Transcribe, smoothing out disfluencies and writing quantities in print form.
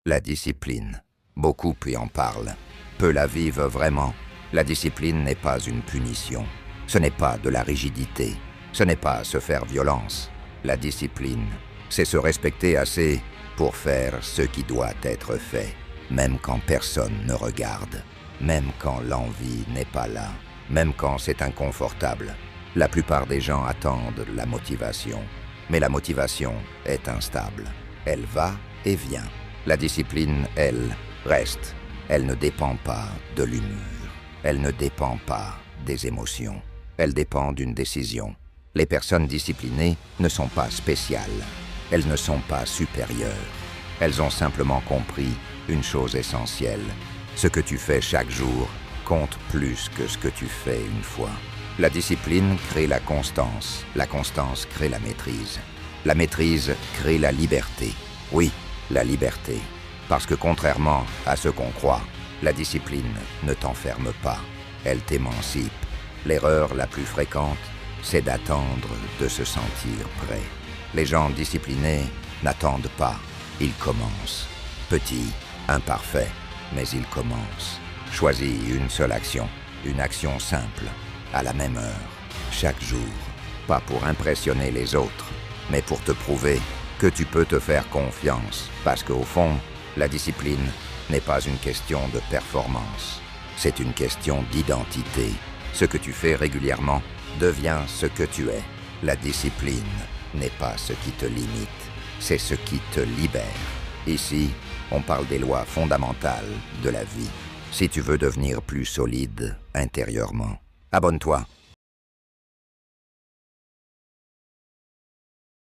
La discipline. Beaucoup y en parlent. Peu la vivent vraiment. La discipline n'est pas une punition. Ce n'est pas de la rigidité. Ce n'est pas se faire violence. La discipline, c'est se respecter assez pour faire ce qui doit être fait, même quand personne ne regarde, même quand l'envie n'est pas là, même quand c'est inconfortable. La plupart des gens attendent la motivation, mais la motivation est instable. Elle va et vient. La discipline, elle, reste. Elle ne dépend pas de l'humeur. Elle ne dépend pas des émotions. Elle dépend d'une décision. Les personnes disciplinées ne sont pas spéciales. Elles ne sont pas supérieures. Elles ont simplement compris une chose essentielle. Ce que tu fais chaque jour compte plus que ce que tu fais une fois. La discipline crée la constance crée la maîtrise. La maîtrise crée la liberté. Oui, la liberté. Parce que contrairement à ce qu'on croit, la discipline ne t'enferme pas, elle t'émancipe. L'erreur la plus fréquente, c'est d'attendre de se sentir prêt. Les gens disciplinés n'attendent pas, ils commencent. Petit, imparfait, mais ils commencent. Choisis une seule action, une action simple, à la même heure, chaque jour. Pas pour impressionner les autres, mais pour te prouver que tu peux te faire confiance. Parce qu'au fond, la discipline n'est pas une question de performance. C'est une question d'identité. Ce que tu fais régulièrement devient ce que tu es. La discipline n'est pas ce qui te limite, c'est ce qui te libère. Ici, on parle des lois fondamentales de la vie. Si tu veux devenir plus solide intérieurement, abonne-toi